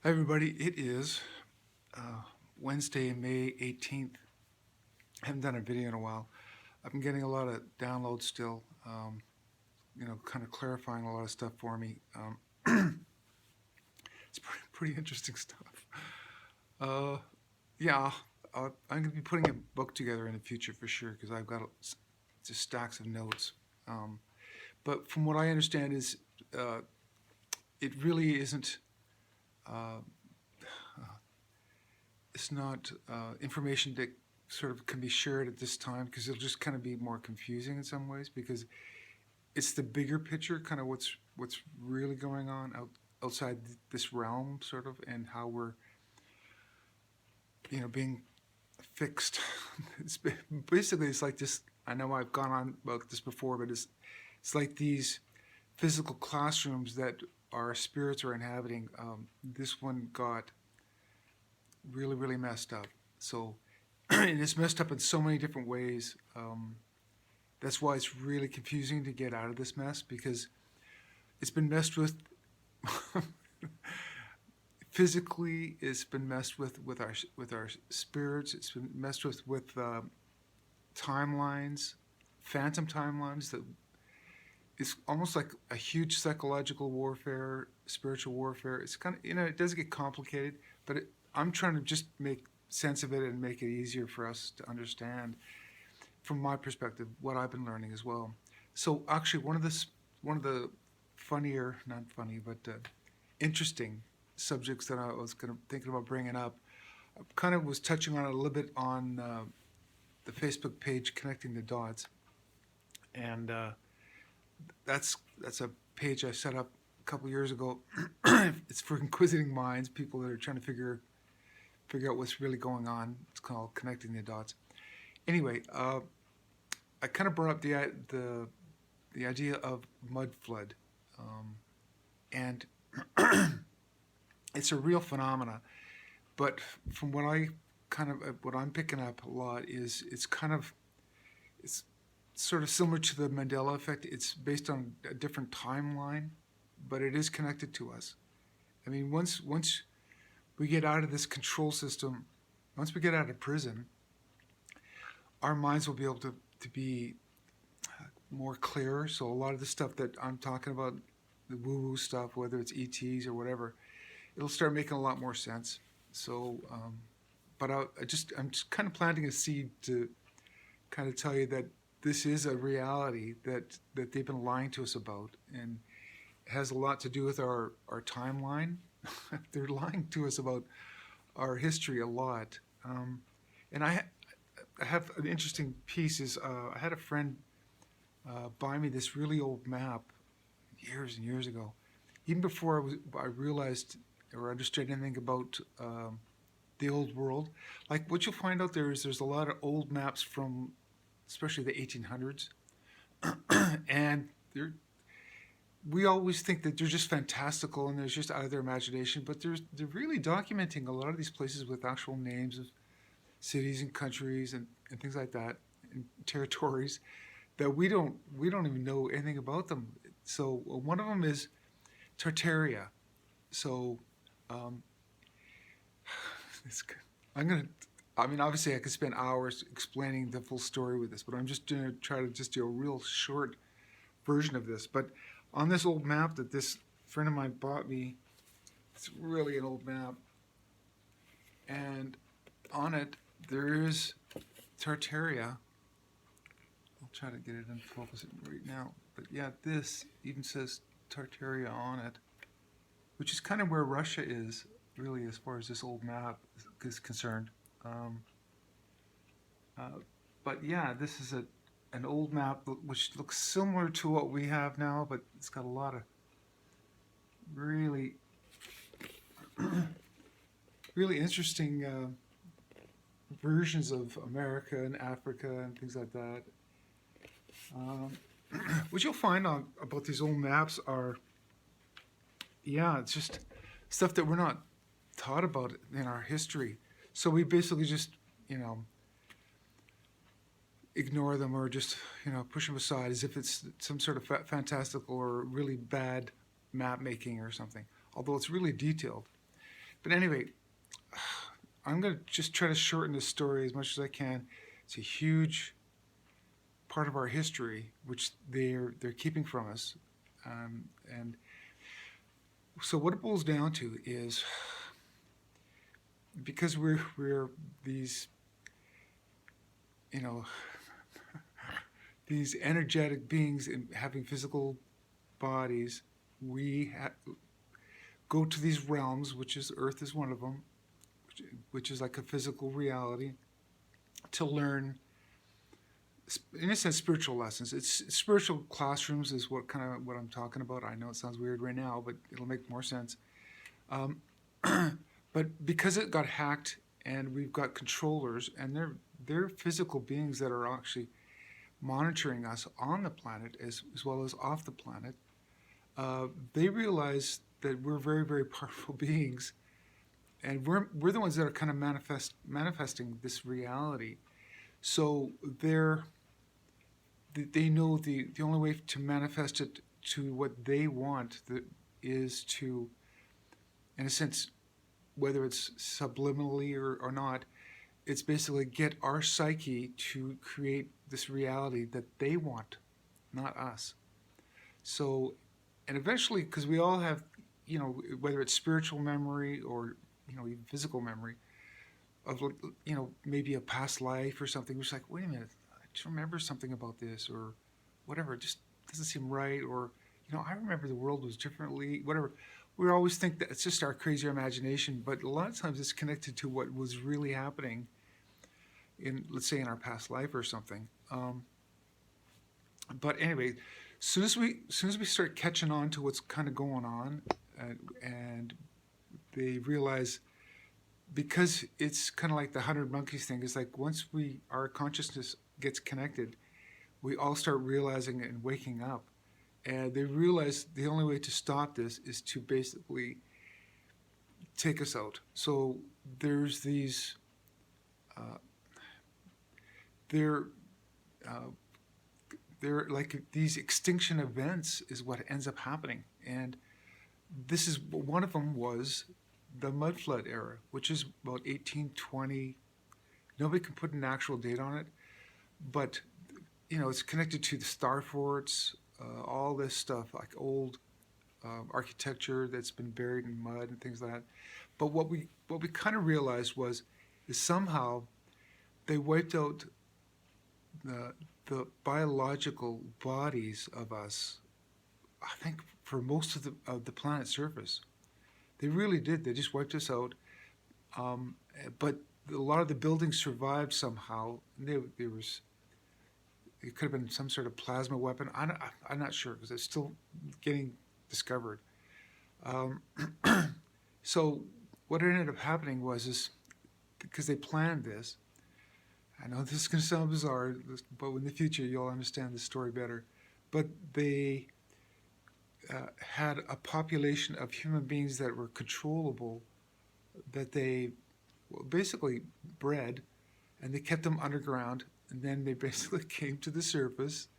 Hi, everybody. It is Wednesday, May 18th. I haven't done a video in a while. I've been getting a lot of downloads still, kind of clarifying a lot of stuff for me. It's pretty interesting stuff. Uh, yeah, I'm going to be putting a book together in the future for sure because I've got just stacks of notes. Um, but from what I understand is uh, it really isn't. Uh, it's not information that sort of can be shared at this time because it'll just kind of be more confusing in some ways because it's the bigger picture, kind of what's really going on outside this realm, sort of, and how we're being fixed. It's basically it's like this. I know I've gone on about this before, but it's like these physical classrooms that our spirits are inhabiting. This one got really messed up. So, and it's messed up in so many different ways. That's why it's really confusing to get out of this mess because it's been messed with physically. It's been messed with our spirits. It's been messed with timelines, phantom timelines. That it's almost like a huge psychological warfare, spiritual warfare. It's kind of it does get complicated, but I'm trying to just make sense of it and make it easier for us to understand from my perspective what I've been learning as well. So actually, one of the funnier, not funny, but interesting subjects that I was thinking about bringing up, I kind of was touching on it a little bit on the Facebook page Connecting the Dots, and that's a page I set up a couple years ago. It's for inquisitive minds, people that are trying to figure out what's really going on. It's called Connecting the Dots. Anyway, I kind of brought up the idea of mud flood, and it's a real phenomena. But from what I'm picking up a lot is it's sort of similar to the Mandela effect. It's based on a different timeline, but it is connected to us. I mean, once we get out of this control system, once we get out of prison, our minds will be able to be more clear. So a lot of the stuff that I'm talking about, the woo-woo stuff, whether it's ETs or whatever, it'll start making a lot more sense. So, but I'm just kind of planting a seed to kind of tell you that this is a reality that they've been lying to us about, and it has a lot to do with our timeline. They're lying to us about our history a lot. And I have an interesting piece. I had a friend buy me this really old map years and years ago, even before I realized or understood anything about the old world. Like what you'll find out there's a lot of old maps from, especially the 1800s, and we always think that they're just fantastical and they're just out of their imagination, but they're really documenting a lot of these places with actual names of cities and countries and things like that, and territories that we don't even know anything about them. So one of them is Tartaria. So um, it's, I'm gonna. I mean, obviously, I could spend hours explaining the full story with this, but I'm just gonna try to just do a real short version of this. But on this old map that this friend of mine bought me, it's really an old map, and on it there is Tartaria. I'll try to get it in focus right now. But yeah, this even says Tartaria on it, which is kind of where Russia is, really, as far as this old map is concerned. Um, uh, but yeah, this is an old map which looks similar to what we have now, but it's got a lot of really, really interesting versions of America and Africa and things like that. Um, what you'll find about these old maps are, yeah, it's just stuff that we're not taught about in our history. So we basically just, you know, ignore them or just, push them aside as if it's some sort of fantastical or really bad map making or something. Although it's really detailed. But anyway, I'm going to just try to shorten this story as much as I can. It's a huge part of our history, which they're keeping from us. And so what it boils down to is, because we're these, you know, these energetic beings having physical bodies, we go to these realms, which is Earth is one of them, which is like a physical reality, to learn, in a sense, spiritual lessons. It's spiritual classrooms is what I'm talking about. I know it sounds weird right now, but it'll make more sense. Um, but because it got hacked, and we've got controllers, and they're physical beings that are actually monitoring us on the planet as well as off the planet. They realize that we're very, very powerful beings, and we're the ones that are kind of manifesting this reality. So they know the only way to manifest it to what they want is to, in a sense, whether it's subliminally or not, it's basically get our psyche to create this reality that they want, not us. So, and eventually, because we all have, whether it's spiritual memory or, even physical memory of, maybe a past life or something, which is like, wait a minute, I just remember something about this or whatever. It just doesn't seem right. Or, I remember the world was differently, whatever. We always think that it's just our crazy imagination, but a lot of times it's connected to what was really happening in, let's say, in our past life or something. But anyway, soon as we start catching on to what's kind of going on, and they realize, because it's kind of like the 100 monkeys thing. It's like once our consciousness gets connected, we all start realizing it and waking up, and they realize the only way to stop this is to basically take us out. So there's these, they're they're like these extinction events is what ends up happening, and this is one of them was the mud flood era, which is about 1820. Nobody can put an actual date on it, but it's connected to the star forts, all this stuff like old architecture that's been buried in mud and things like that. But what we kind of realized is somehow they wiped out the biological bodies of us. I think for most of the planet's surface, they really did. They just wiped us out. But a lot of the buildings survived somehow. It could have been some sort of plasma weapon. I'm not sure because it's still getting discovered. So what ended up happening is because they planned this. I know this is going to sound bizarre, but in the future you'll understand the story better. But they had a population of human beings that were controllable, that they basically bred, and they kept them underground, and then they basically came to the surface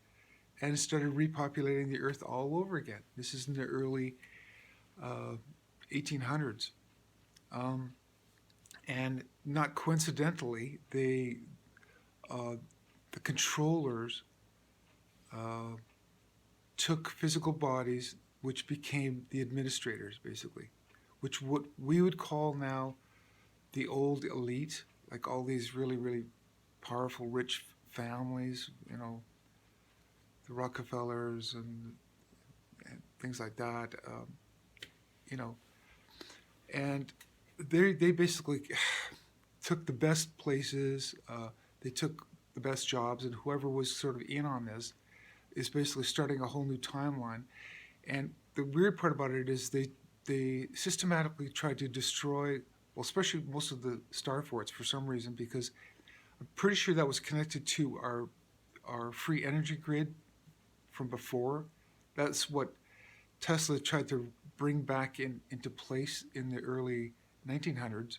and started repopulating the earth all over again. This is in the early 1800s. And not coincidentally, the controllers took physical bodies, which became the administrators, basically, which what we would call now the old elite, like all these really, really powerful, rich families, the Rockefellers and things like that, and they basically took the best places, they took the best jobs, and whoever was sort of in on this is basically starting a whole new timeline. And the weird part about it is they systematically tried to destroy, well, especially most of the star forts for some reason, because I'm pretty sure that was connected to our free energy grid from before. That's what Tesla tried to bring back into place in the early 1900s,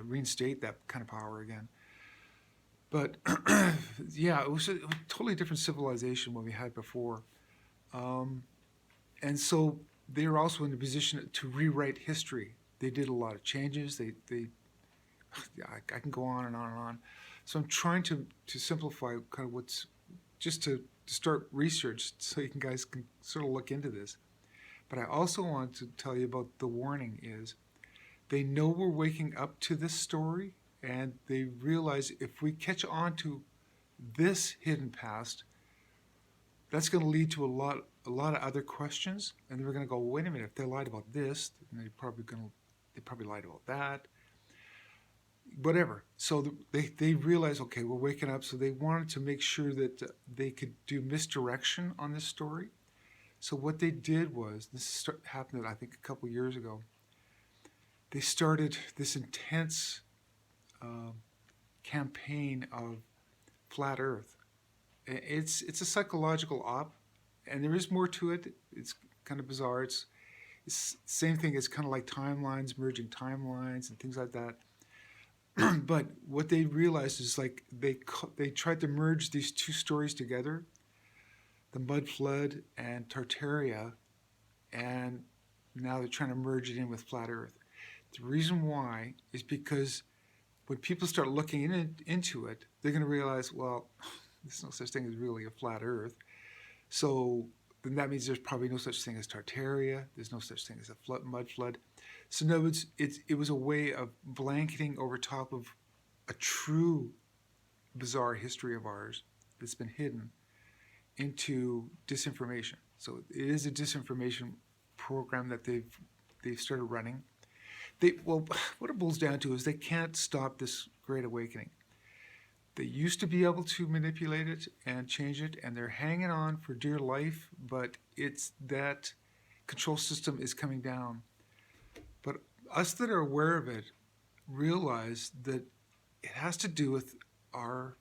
reinstate that kind of power again. But yeah, it was a totally different civilization what we had before. And so they were also in a position to rewrite history. They did a lot of changes. They yeah, I can go on and on and on. So I'm trying to simplify kind of what's just to start research so you guys can sort of look into this. But I also want to tell you about the warning is they know we're waking up to this story and they realize if we catch on to this hidden past, that's going to lead to a lot of other questions, and we're going to go, wait a minute, if they lied about this, then they probably lied about that, whatever. So they realize, okay, we're waking up, so they wanted to make sure that they could do misdirection on this story. So what they did was, happened I think a couple years ago. They started this intense uh, campaign of flat Earth. It's a psychological op, and there is more to it. It's kind of bizarre. It's the same thing as kind of like timelines, merging timelines and things like that. But what they realized is like they tried to merge these two stories together, the mud flood and Tartaria, and now they're trying to merge it in with flat Earth. The reason why is because when people start looking into it, they're going to realize, well, there's no such thing as really a flat Earth. So then that means there's probably no such thing as Tartaria. There's no such thing as a mud flood. So in other words, it was a way of blanketing over top of a true bizarre history of ours that's been hidden into disinformation. So it is a disinformation program that they've started running. Well, what it boils down to is they can't stop this great awakening. They used to be able to manipulate it and change it, and they're hanging on for dear life, but it's that control system is coming down. But us that are aware of it realize that it has to do with our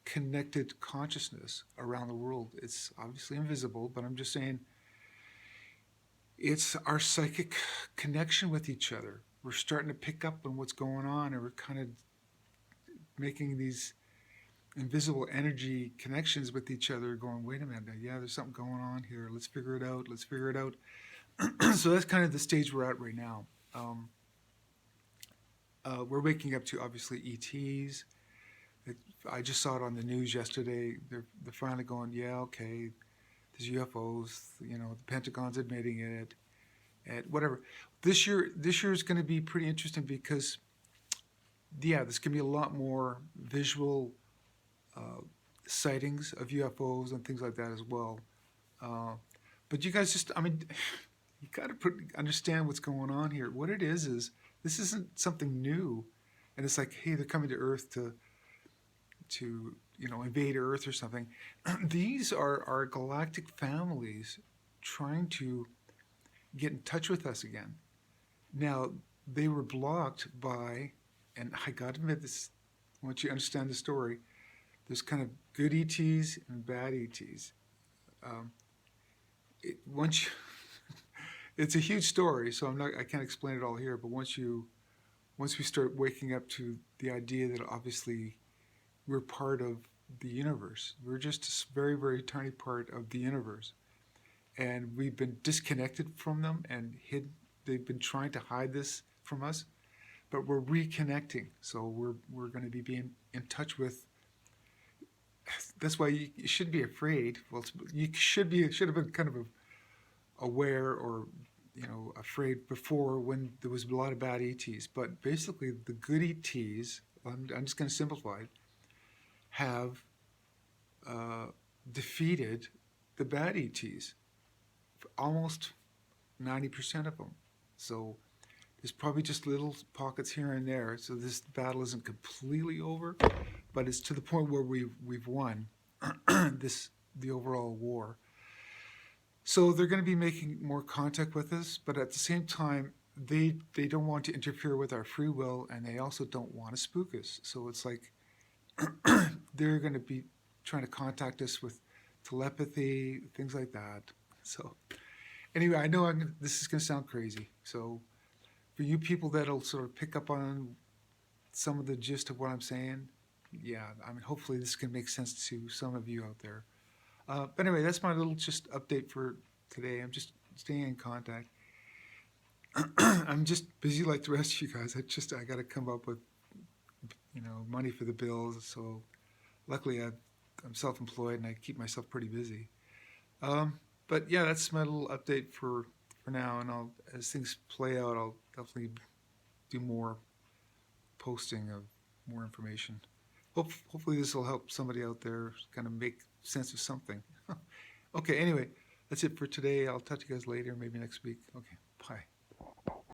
connected consciousness around the world. It's obviously invisible, but I'm just saying it's our psychic connection with each other. We're starting to pick up on what's going on, and we're kind of making these invisible energy connections with each other, going, wait a minute, yeah, there's something going on here. Let's figure it out. Let's figure it out. So that's kind of the stage we're at right now. We're waking up to, obviously, ETs. I just saw it on the news yesterday. They're finally going, yeah, okay, there's UFOs. You know, the Pentagon's admitting it, and whatever. This year is going to be pretty interesting because, yeah, there's going to be a lot more visual sightings of UFOs and things like that as well. But you guys just, I mean, you got to understand what's going on here. What it is this isn't something new, and it's like, hey, they're coming to Earth to invade Earth or something. These are our galactic families trying to get in touch with us again. Now they were blocked by, and I got to admit this, once you understand the story, there's kind of good ETs and bad ETs. Once you, it's a huge story, so I can't explain it all here. But once we start waking up to the idea that obviously we're part of the universe, we're just a very, very tiny part of the universe, and we've been disconnected from them and hidden. They've been trying to hide this from us, but we're reconnecting. So we're going to be being in touch with. That's why you shouldn't be afraid. Well, you should have been kind of aware or afraid before when there was a lot of bad ETs. But basically, the good ETs, I'm just going to simplify it, have defeated the bad ETs, almost 90% of them. So there's probably just little pockets here and there. So this battle isn't completely over, but it's to the point where we've won the overall war. So they're going to be making more contact with us, but at the same time, they don't want to interfere with our free will, and they also don't want to spook us. So it's like they're going to be trying to contact us with telepathy, things like that. So anyway, I know this is going to sound crazy. So for you people that'll sort of pick up on some of the gist of what I'm saying, yeah, I mean, hopefully this can make sense to some of you out there. But anyway, that's my little just update for today. I'm just staying in contact. I'm just busy like the rest of you guys. I got to come up with money for the bills. So luckily I'm self-employed and I keep myself pretty busy. But yeah, that's my little update for now. And as things play out, I'll definitely do more posting of more information. Hopefully this will help somebody out there kind of make sense of something. Okay, anyway, that's it for today. I'll talk to you guys later, maybe next week. Okay, bye.